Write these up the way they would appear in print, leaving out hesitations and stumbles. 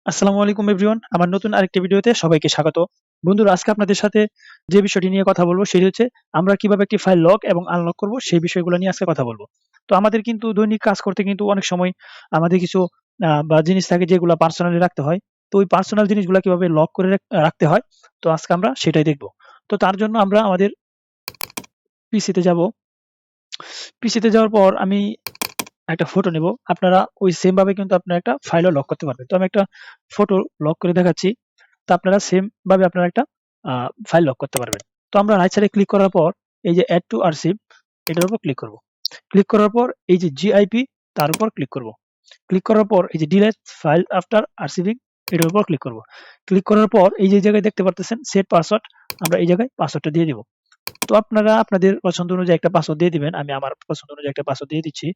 আসসালামু আলাইকুম এভরিওয়ান, আমার নতুন আরেকটি ভিডিওতে সবাইকে স্বাগত। বন্ধুরা, আজকে আপনাদের সাথে যে বিষয়টি নিয়ে কথা বলবো সেটি হচ্ছে আমরা কিভাবে একটি ফাইল লক এবং আনলক করব সেই বিষয়গুলো নিয়ে আজকে কথা বলবো। তো আমাদের কিন্তু দৈনিক কাজ করতে কিন্তু অনেক সময় আমাদের কিছু বা জিনিস থাকে যেগুলো পার্সোনালি রাখতে হয়। তো ওই পার্সোনাল জিনিসগুলো কিভাবে লক করে রাখতে হয়, তো আজকে আমরা সেটাই দেখব। তো তার জন্য আমরা আমাদের পিসিতে যাব। পিসিতে যাওয়ার পর আমি একটা ফটো নেব। আপনারা ওই সেম ভাবে কিন্তু আপনারা একটা ফাইলও লক করতে পারবেন। তো আমি একটা ফটো লক করে দেখাচ্ছি। তো আপনারা সেম ভাবে আপনারা একটা ফাইল লক করতে পারবেন। তো আমরা রাইট সাইডে ক্লিক করার পর এই যে এড টু আরসিভ এটার উপর ক্লিক করব। ক্লিক করার পর এই যে জিআইপি তার উপর ক্লিক করব। ক্লিক করার পর এই যে ডিলিট ফাইল আফটার আরসিভিং এটার উপর ক্লিক করব। ক্লিক করার পর এই যে জায়গায় দেখতে পারতেছেন সেট পাসওয়ার্ড, আমরা এই জায়গায় পাসওয়ার্ডটা দিয়ে দিব। তো আপনারা আপনাদের পছন্দ অনুযায়ী একটা পাসওয়ার্ড দিয়ে দিবেন। আমি আমার পছন্দ অনুযায়ী একটা পাসওয়ার্ড দিয়ে দিচ্ছি।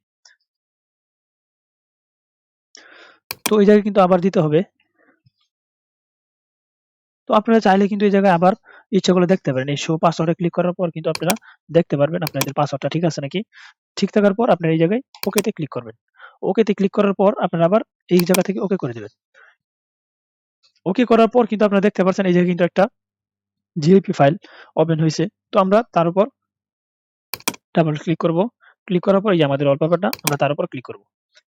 তো এই জায়গায় কিন্তু আবার দিতে হবে। তো আপনারা চাইলে কিন্তু এই জায়গায় আবার ইচ্ছা করলে দেখতে পারেন। এই শো পাসওয়ার্ডে ক্লিক করার পর কিন্তু আপনারা দেখতে পারবেন আপনাদের পাসওয়ার্ডটা ঠিক আছে নাকি। ঠিক থাকার পর আপনারা এই জায়গায় ওকেতে ক্লিক করবেন। ওকেতে ক্লিক করার পর আপনারা আবার এই জায়গা থেকে ওকে করে দিবেন। ওকে করার পর কিন্তু আপনারা দেখতে পাচ্ছেন এই জায়গায় কিন্তু একটা জিএপি ফাইল ওপেন হইছে। তো আমরা তার উপর ডাবল ক্লিক করব। ক্লিক করার পর এই যে আমাদের ওয়ালপেপারটা আমরা তার উপর ক্লিক করব।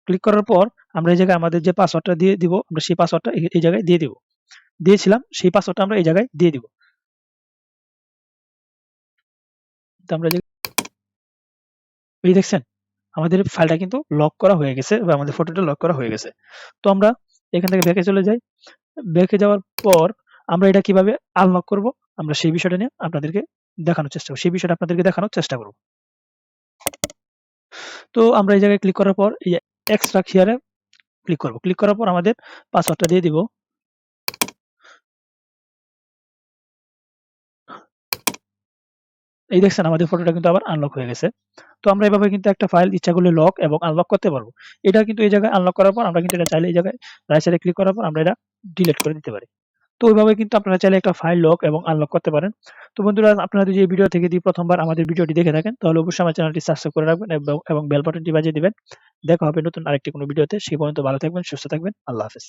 ক্লিক করার পর আমরা এই জায়গায় আমাদের যে পাসওয়ার্ডটা দিয়ে দিব আমরা সেই পাসওয়ার্ডটা এই জায়গায় দিয়ে দিব। দিয়েছিলাম সেই পাসওয়ার্ডটা আমরা এই জায়গায় দিয়ে দিব। তো আমরা এই দেখছেন আমাদের ফাইলটা কিন্তু লক করা হয়ে গেছে বা আমাদের ফটোটা লক করা হয়ে গেছে। তো আমরা এখান থেকে ব্যাকে চলে যাই। ব্যাকে যাওয়ার পর আমরা এটা কিভাবে আনলক করব আমরা সেই বিষয়টা নিয়ে আপনাদেরকে দেখানোর চেষ্টা করব। সেই বিষয়টা আপনাদেরকে দেখানোর চেষ্টা করব। তো আমরা এই জায়গায় ক্লিক করার পর এই এক্সট্রাক্ট হিয়ারে ক্লিক করব। ক্লিক করার পর আমাদের পাসওয়ার্ডটা দিয়ে দিব। এই দেখছেন আমাদের ফটোটা কিন্তু আবার আনলক হয়ে গেছে। তো আমরা এভাবে কিন্তু একটা ফাইল ইচ্ছা করলে লক এবং আনলক করতে পারবো। এটা কিন্তু এই জায়গায় আনলক করার পর আমরা কিন্তু এটা চাইলে এই জায়গায় রাইট সাইডে ক্লিক করার পর আমরা এটা ডিলিট করে দিতে পারি। তো ওইভাবে কিন্তু আপনারা চাইলে একটা ফাইল লক এবং আনলক করতে পারেন। তো বন্ধুরা, আপনারা যদি এই ভিডিও থেকে প্রথমবার আমাদের ভিডিওটি দেখে থাকেন তাহলে অবশ্যই আমার চ্যানেলটি সাবস্ক্রাইব করে রাখবেন এবং বেল বাটনটি বাজিয়ে দিবেন। দেখা হবে নতুন আরেকটি কোনো ভিডিওতে। সেই পর্যন্ত ভালো থাকবেন, সুস্থ থাকবেন। আল্লাহ হাফেজ।